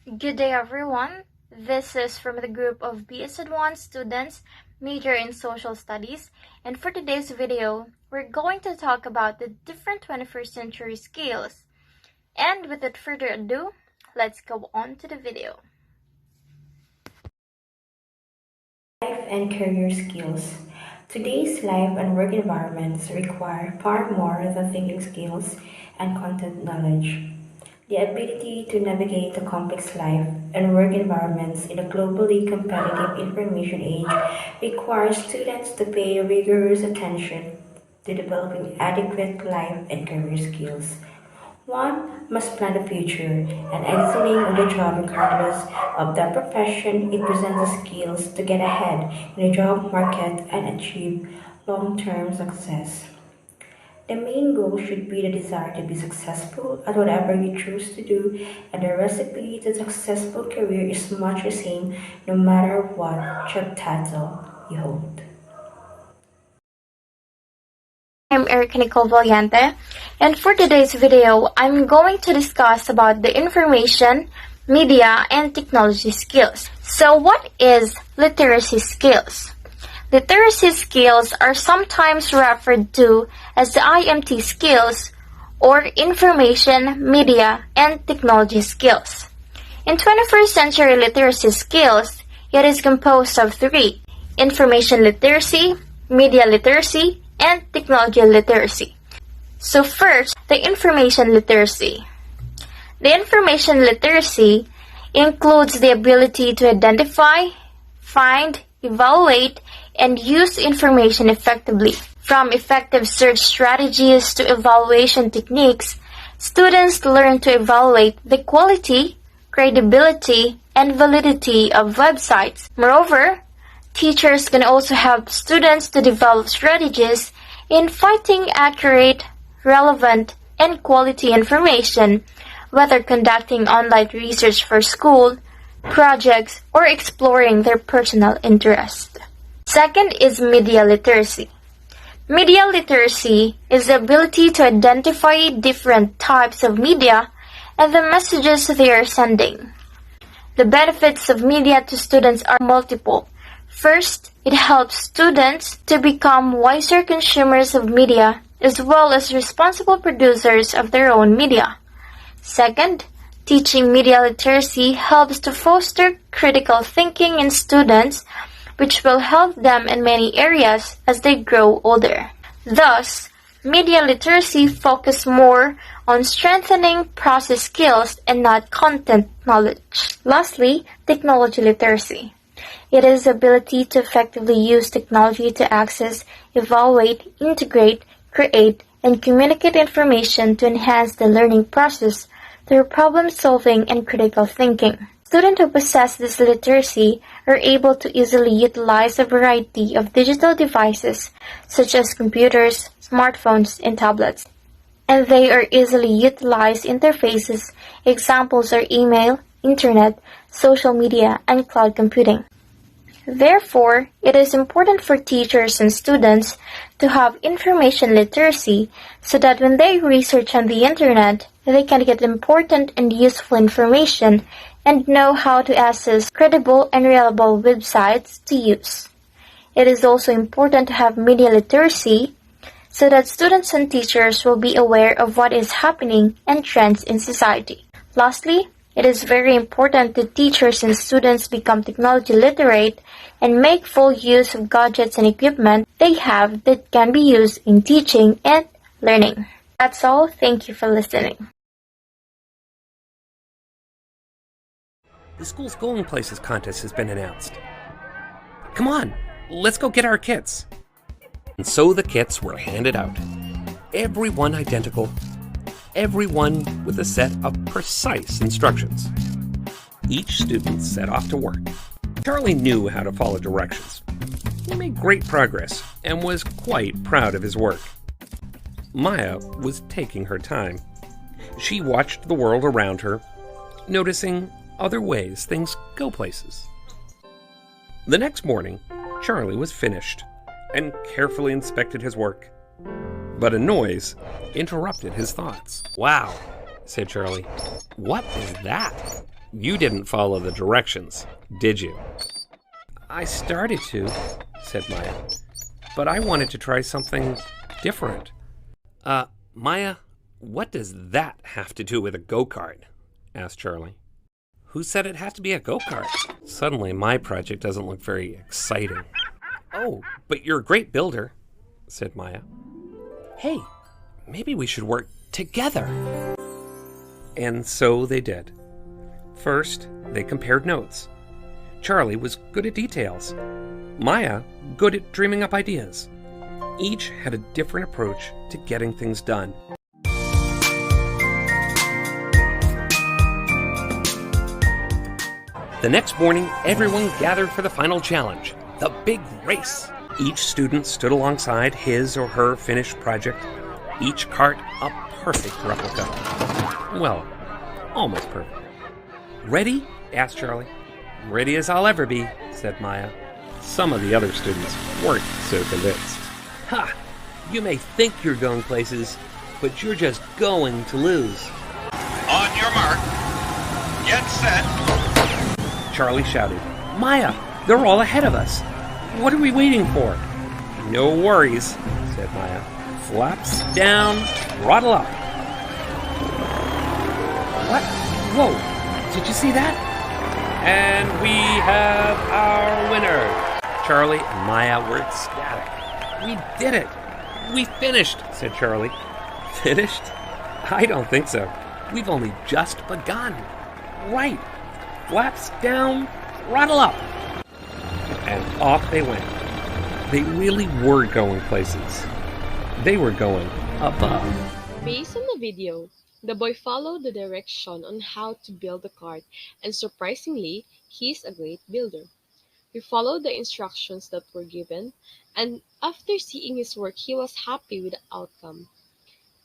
Good day everyone. This is from the group of BS Advanced students major in social studies, and for today's video, we're going to talk about the different 21st century skills. And without further ado, let's go on to the video. Life and career skills. Today's life and work environments require far more than thinking skills and content knowledge. The ability to navigate a complex life and work environments in a globally competitive information age requires students to pay rigorous attention to developing adequate life and career skills. One must plan the future and excelling on the job regardless of the profession. It presents the skills to get ahead in the job market and achieve long-term success. The main goal should be the desire to be successful at whatever you choose to do, and the recipe to a successful career is much the same no matter what job title you hold. I'm Erica Nicole Valiente, and for today's video, I'm going to discuss about the information, media, and technology skills. So what is literacy skills? Literacy skills are sometimes referred to as the IMT skills or information, media, and technology skills. In 21st century literacy skills, it is composed of three: information literacy, media literacy, and technology literacy. So first, the information literacy. The information literacy includes the ability to identify, find, evaluate, and use information effectively. From effective search strategies to evaluation techniques, students learn to evaluate the quality, credibility, and validity of websites. Moreover, teachers can also help students to develop strategies in finding accurate, relevant, and quality information, whether conducting online research for school, projects, or exploring their personal interest. Second is media literacy. Media literacy is the ability to identify different types of media and the messages they are sending. The benefits of media to students are multiple. First, it helps students to become wiser consumers of media as well as responsible producers of their own media. Second, teaching media literacy helps to foster critical thinking in students, which will help them in many areas as they grow older. Thus, media literacy focuses more on strengthening process skills and not content knowledge. Lastly, technology literacy. It is the ability to effectively use technology to access, evaluate, integrate, create, and communicate information to enhance the learning process through problem solving and critical thinking. Students who possess this literacy are able to easily utilize a variety of digital devices such as computers, smartphones, and tablets. And they are easily utilized interfaces. Examples are email, internet, social media, and cloud computing. Therefore, it is important for teachers and students to have information literacy so that when they research on the internet, they can get important and useful information and know how to access credible and reliable websites to use. It is also important to have media literacy so that students and teachers will be aware of what is happening and trends in society. Lastly, it is very important that teachers and students become technology literate and make full use of gadgets and equipment they have that can be used in teaching and learning. That's all. Thank you for listening. The school's Going Places contest has been announced. Come on, let's go get our kits. And so the kits were handed out. Everyone identical. Everyone with a set of precise instructions. Each student set off to work. Charlie knew how to follow directions. He made great progress and was quite proud of his work. Maya was taking her time. She watched the world around her, noticing other ways things go places. The next morning, Charlie was finished and carefully inspected his work. But a noise interrupted his thoughts. "Wow," said Charlie. "What is that?" You didn't follow the directions, did you? I started to, said Maya, but I wanted to try something different. Maya, what does that have to do with a go-kart? Asked Charlie. Who said it has to be a go-kart? Suddenly, my project doesn't look very exciting. Oh, but you're a great builder, said Maya. Hey, maybe we should work together. And so they did. First, they compared notes. Charlie was good at details. Maya, good at dreaming up ideas. Each had a different approach to getting things done. The next morning, everyone gathered for the final challenge, the big race. Each student stood alongside his or her finished project, each cart a perfect replica. Well, almost perfect. Ready? Asked Charlie. Ready as I'll ever be, said Maya. Some of the other students weren't so convinced. Ha! You may think you're going places, but you're just going to lose. On your mark, get set. Charlie shouted. Maya, they're all ahead of us. What are we waiting for? No worries, said Maya. Flaps down, throttle up. What? Whoa, did you see that? And we have our winner. Charlie and Maya were ecstatic. We did it. We finished, said Charlie. Finished? I don't think so. We've only just begun. Right. Flaps down, throttle up. And off they went. They really were going places. They were going above. Based on the video, the boy followed the direction on how to build the cart, and surprisingly, he's a great builder. He followed the instructions that were given, and after seeing his work, he was happy with the outcome.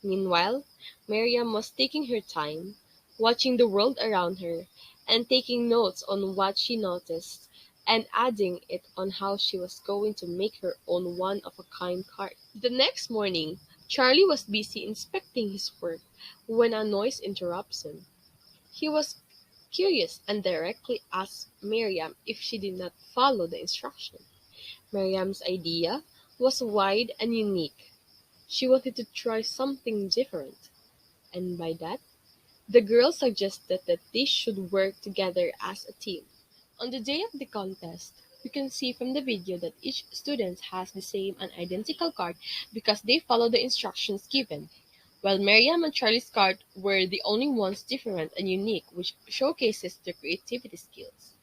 Meanwhile, Miriam was taking her time, watching the world around her, and taking notes on what she noticed, and adding it on how she was going to make her own one-of-a-kind cart. The next morning, Charlie was busy inspecting his work when a noise interrupts him. He was curious and directly asked Miriam if she did not follow the instruction. Miriam's idea was wide and unique. She wanted to try something different, and by that, the girl suggested that they should work together as a team. On the day of the contest, you can see from the video that each student has the same and identical card because they follow the instructions given, while Miriam and Charlie's card were the only ones different and unique, which showcases their creativity skills.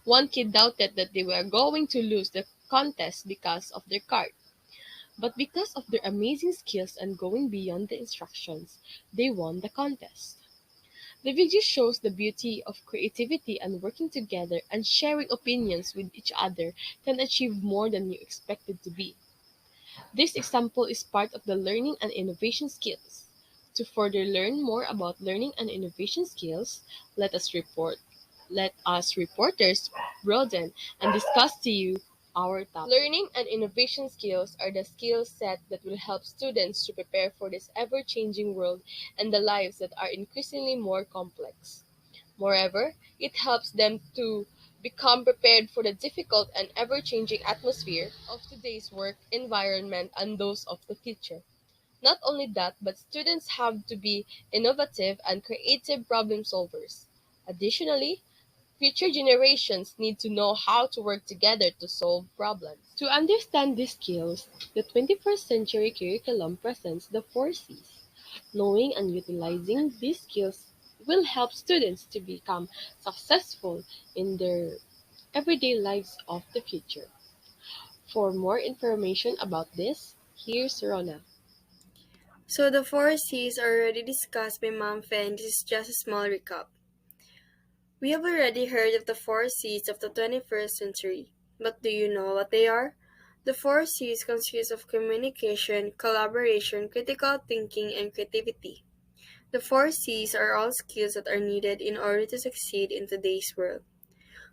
One kid doubted that they were going to lose the contest because of their card, but because of their amazing skills and going beyond the instructions, they won the contest. The video shows the beauty of creativity and working together and sharing opinions with each other can achieve more than you expected to be. This example is part of the learning and innovation skills. To further learn more about learning and innovation skills, let us reporters broaden and discuss to you our topic. Learning and innovation skills are the skill set that will help students to prepare for this ever-changing world and the lives that are increasingly more complex. Moreover, it helps them to become prepared for the difficult and ever-changing atmosphere of today's work environment and those of the future. Not only that, but students have to be innovative and creative problem solvers. Additionally, future generations need to know how to work together to solve problems. To understand these skills, the 21st century curriculum presents the 4 Cs. Knowing and utilizing these skills will help students to become successful in their everyday lives of the future. For more information about this, here's Rona. So the 4 Cs are already discussed by Ma'am Fe, and this is just a small recap. We have already heard of the 4 Cs of the 21st century, but do you know what they are? The 4 Cs consist of communication, collaboration, critical thinking, and creativity. The 4 Cs are all skills that are needed in order to succeed in today's world.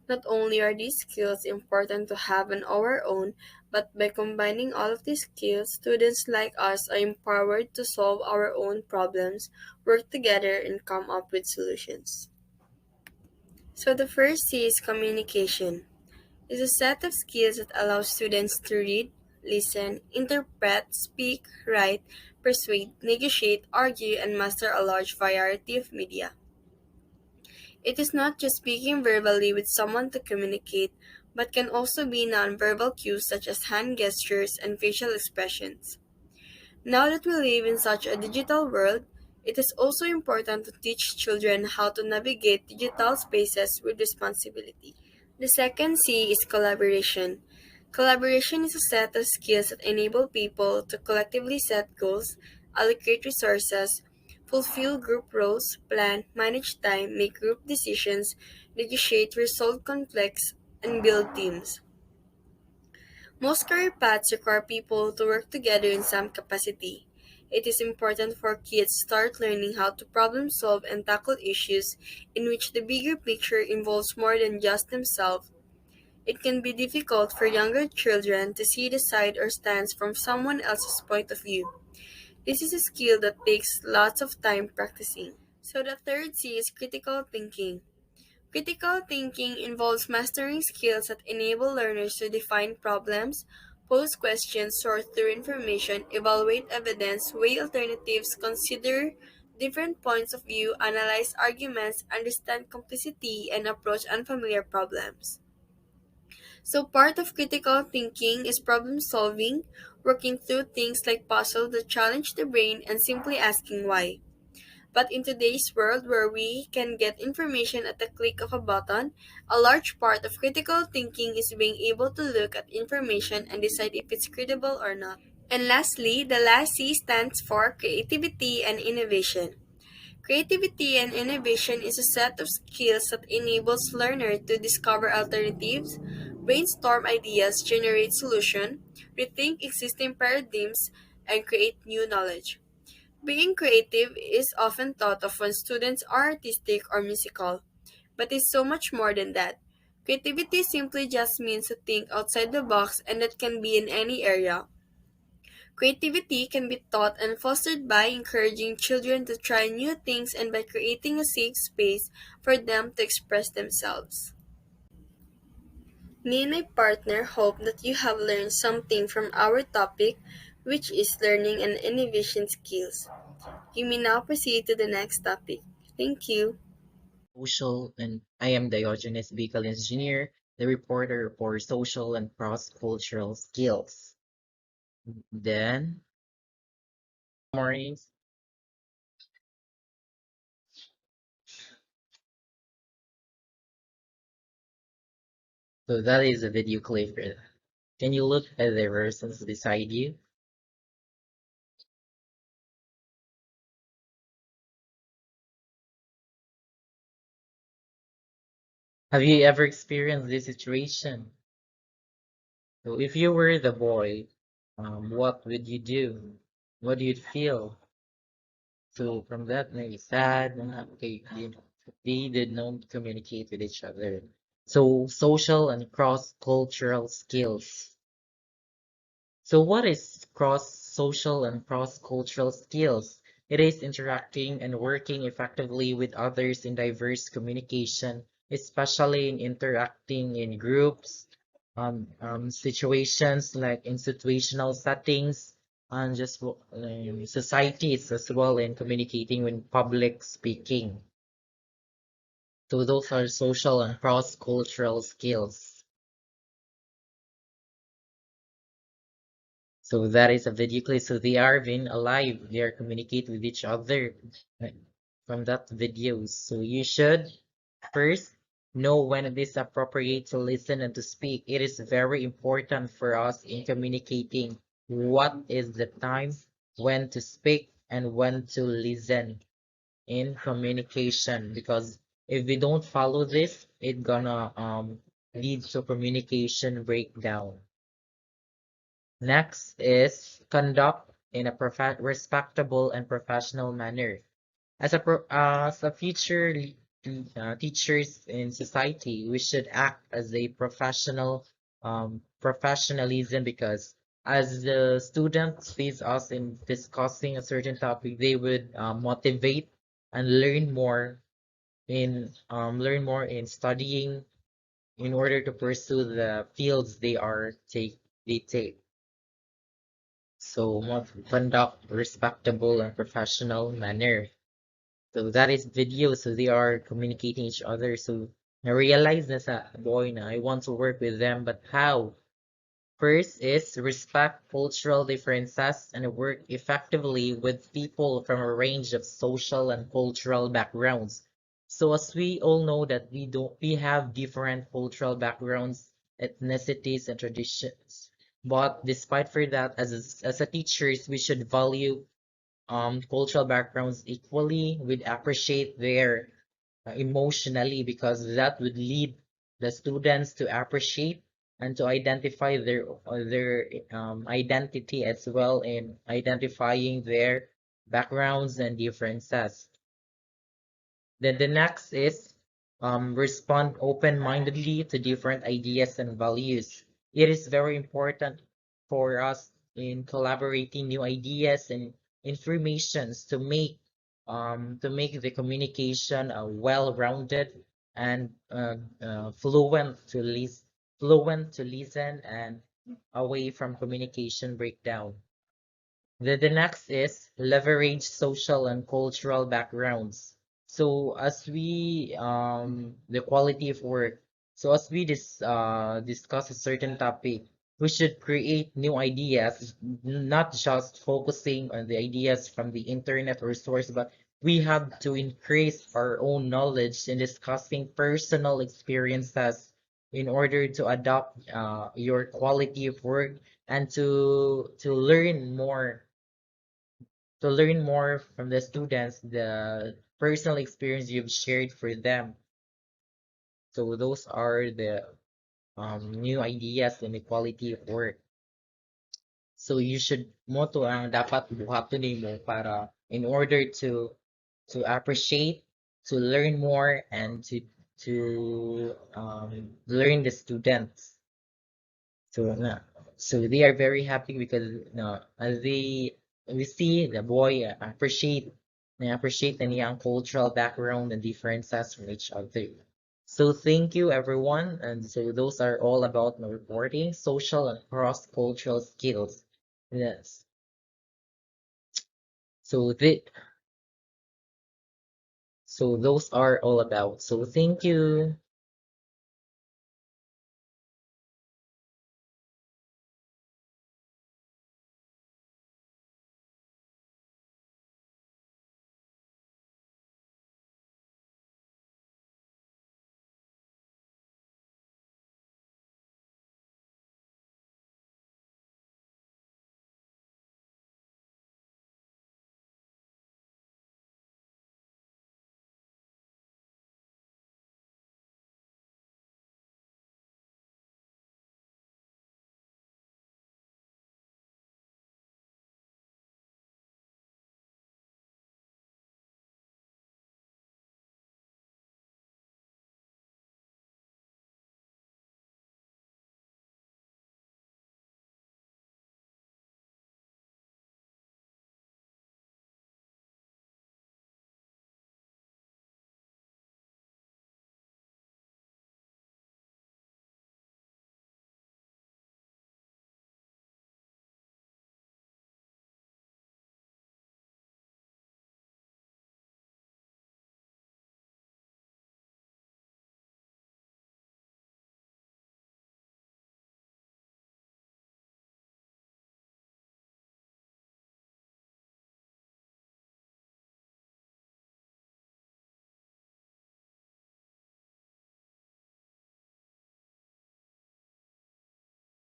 Not only are these skills important to have on our own, but by combining all of these skills, students like us are empowered to solve our own problems, work together, and come up with solutions. So the first C is communication. It's a set of skills that allows students to read, listen, interpret, speak, write, persuade, negotiate, argue, and master a large variety of media. It is not just speaking verbally with someone to communicate, but can also be nonverbal cues such as hand gestures and facial expressions. Now that we live in such a digital world, it is also important to teach children how to navigate digital spaces with responsibility. The second C is collaboration. Collaboration is a set of skills that enable people to collectively set goals, allocate resources, fulfill group roles, plan, manage time, make group decisions, negotiate, resolve conflicts, and build teams. Most career paths require people to work together in some capacity. It is important for kids to start learning how to problem solve and tackle issues in which the bigger picture involves more than just themselves. It can be difficult for younger children to see the side or stance from someone else's point of view. This is a skill that takes lots of time practicing. So the third C is critical thinking. Critical thinking involves mastering skills that enable learners to define problems, pose questions, sort through information, evaluate evidence, weigh alternatives, consider different points of view, analyze arguments, understand complexity, and approach unfamiliar problems. So, part of critical thinking is problem solving, working through things like puzzles that challenge the brain, and simply asking why. But in today's world where we can get information at the click of a button, a large part of critical thinking is being able to look at information and decide if it's credible or not. And lastly, the last C stands for creativity and innovation. Creativity and innovation is a set of skills that enables learners to discover alternatives, brainstorm ideas, generate solutions, rethink existing paradigms, and create new knowledge. Being creative is often thought of when students are artistic or musical, but it's so much more than that. Creativity simply just means to think outside the box, and that can be in any area. Creativity can be taught and fostered by encouraging children to try new things and by creating a safe space for them to express themselves. Me and my partner hope that you have learned something from our topic, which is learning and innovation skills. You may now proceed to the next topic. Thank you. Social, and I am Diogenes Bical Engineer, the reporter for social and cross-cultural skills. Then, Maurice. So that is a video clip. Can you look at the persons beside you? Have you ever experienced this situation? So if you were the boy, what would you do? What do you feel? So from that, maybe sad, and okay, they did not communicate with each other. So social and cross-cultural skills. So what is cross-social and cross-cultural skills? It is interacting and working effectively with others in diverse communication, especially in interacting in groups, situations like institutional settings, and just societies as well in communicating with public speaking. So those are social and cross-cultural skills. So that is a video clip. So they are being alive. They are communicate with each other from that video. So you should first know when it is appropriate to listen and to speak. It is very important for us in communicating what is the time when to speak and when to listen in communication, because if we don't follow this, it gonna lead to communication breakdown. Next is conduct in a respectable and professional manner. As a future teachers in society, we should act as a professionalism, because as the students face us in discussing a certain topic, they would motivate and learn more learn more in studying in order to pursue the fields they take. So must conduct respectable and professional manner. So that is video. So they are communicating each other. So I realized as a boy now I want to work with them, but how? First is respect cultural differences and work effectively with people from a range of social and cultural backgrounds. So as we all know that we have different cultural backgrounds, ethnicities and traditions. But despite for that, as a teachers, we should value cultural backgrounds equally. We'd appreciate their emotionally because that would lead the students to appreciate and to identify their identity as well in identifying their backgrounds and differences. Then the next is respond open-mindedly to different ideas and values. It is very important for us in collaborating new ideas and informations to make the communication well-rounded and fluent to listen and away from communication breakdown. The next is leverage social and cultural backgrounds. So as we the quality of work. So as we discuss a certain topic, we should create new ideas, not just focusing on the ideas from the internet or source, but we have to increase our own knowledge in discussing personal experiences in order to adopt your quality of work and to learn more from the students, the personal experience you've shared for them. So those are the new ideas and the quality of work. So you should mo to ang dapat buhaton nimo para in order to appreciate, to learn more, and to learn the students. So na so they are very happy because as we see the boy appreciate the young cultural background and differences from each other. So thank you everyone, and so those are all about my reporting, social and cross-cultural skills. Yes. So so those are all about. So thank you.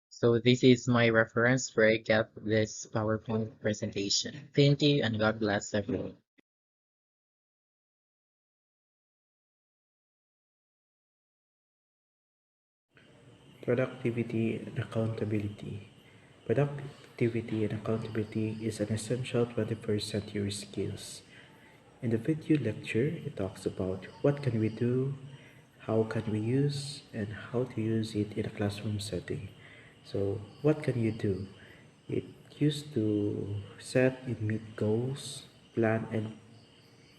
So this is my reference where I get this PowerPoint presentation. Thank you and God bless everyone. Productivity and accountability. Productivity and accountability is an essential 21st century skills. In the video lecture, it talks about what can we do, how can we use, and how to use it in a classroom setting. So, what can you do? It used to set and meet goals, plan and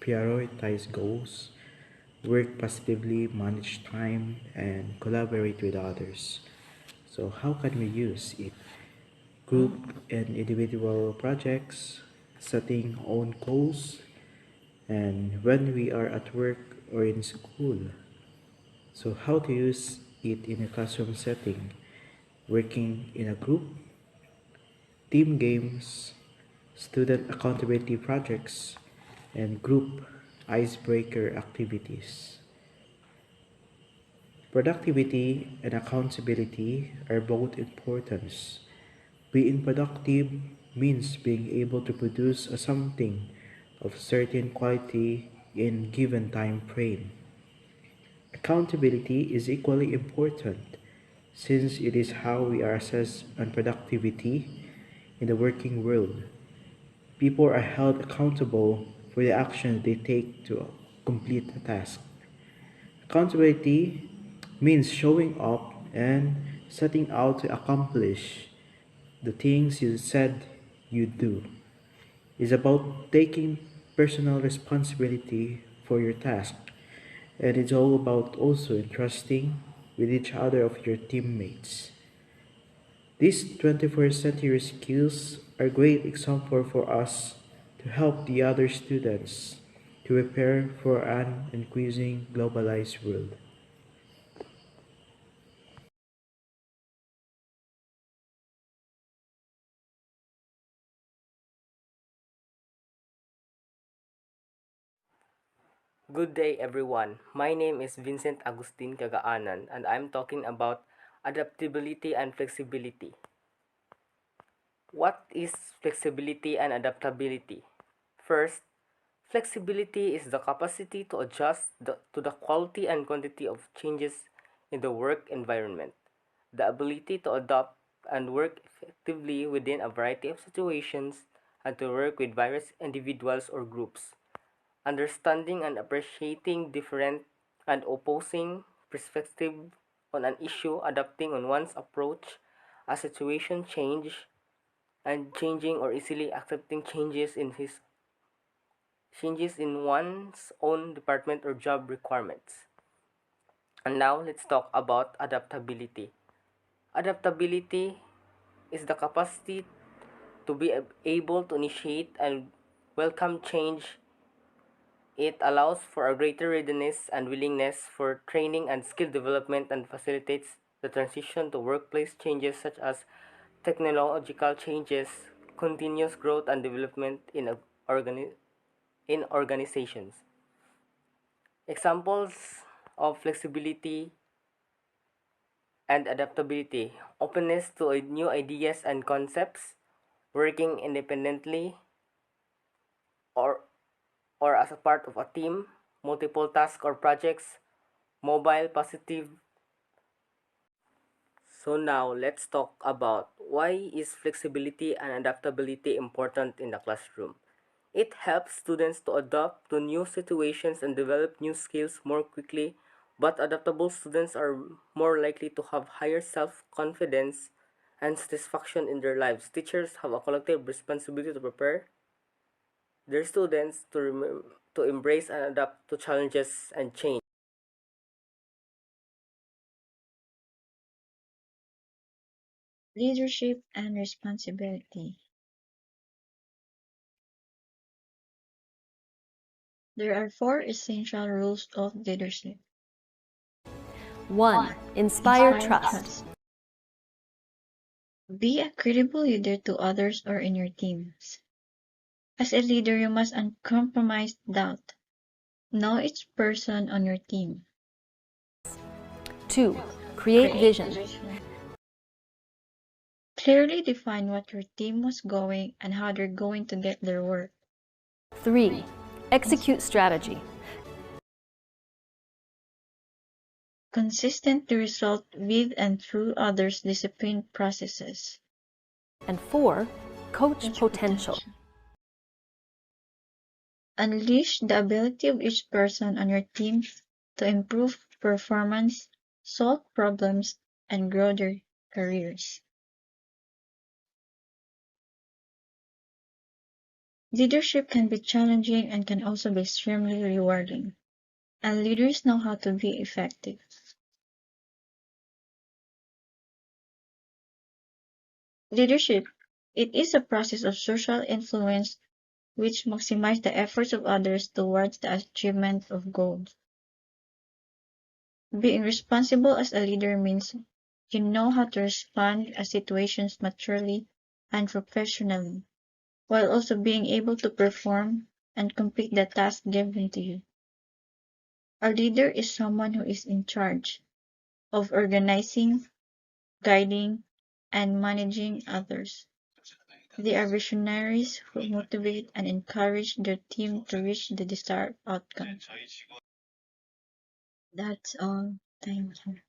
prioritize goals, work positively, manage time, and collaborate with others. So, how can we use it? Group and individual projects, setting own goals, and when we are at work or in school. So, how to use it in a classroom setting? Working in a group, team games, student accountability projects, and group icebreaker activities. Productivity and accountability are both important. Being productive means being able to produce something of certain quality in given time frame. Accountability is equally important since it is how we are assessed on productivity in the working world. People are held accountable for the actions they take to complete a task. Accountability means showing up and setting out to accomplish the things you said you'd do. It's about taking personal responsibility for your task, and it's all about also entrusting with each other of your teammates. These 21st century skills are a great example for us to help the other students to prepare for an increasing globalized world. Good day, everyone. My name is Vincent Agustin Kagaanan, and I'm talking about adaptability and flexibility. What is flexibility and adaptability? First, flexibility is the capacity to adjust to the quality and quantity of changes in the work environment, the ability to adapt and work effectively within a variety of situations, and to work with various individuals or groups. Understanding and appreciating different and opposing perspectives on an issue, adapting on one's approach as situation change, and changing or easily accepting changes in one's own department or job requirements. And now let's talk about adaptability. Adaptability is the capacity to be able to initiate and welcome change. It allows for a greater readiness and willingness for training and skill development and facilitates the transition to workplace changes such as technological changes, continuous growth and development in organizations. Examples of flexibility and adaptability: openness to new ideas and concepts, working independently or as a part of a team, multiple tasks or projects, mobile positive. So now let's talk about why is flexibility and adaptability important in the classroom. It helps students to adapt to new situations and develop new skills more quickly, but adaptable students are more likely to have higher self-confidence and satisfaction in their lives. Teachers have a collective responsibility to prepare their students to embrace and adapt to challenges and change. Leadership and responsibility. There are four essential rules of leadership. 1. Inspire trust. Be a credible leader to others or in your teams. As a leader, you must uncompromise doubt. Know each person on your team. 2. Create vision. Clearly define what your team was going and how they're going to get their work. 3. Execute strategy. Consistently result with and through others' discipline processes. And 4. Coach potential. Unleash the ability of each person on your team to improve performance, solve problems, and grow their careers. Leadership can be challenging and can also be extremely rewarding. and leaders know how to be effective. Leadership. It is a process of social influence which maximizes the efforts of others towards the achievement of goals. Being responsible as a leader means you know how to respond to situations maturely and professionally, while also being able to perform and complete the task given to you. A leader is someone who is in charge of organizing, guiding, and managing others. They are visionaries who motivate and encourage their team to reach the desired outcome. That's all. Thank you.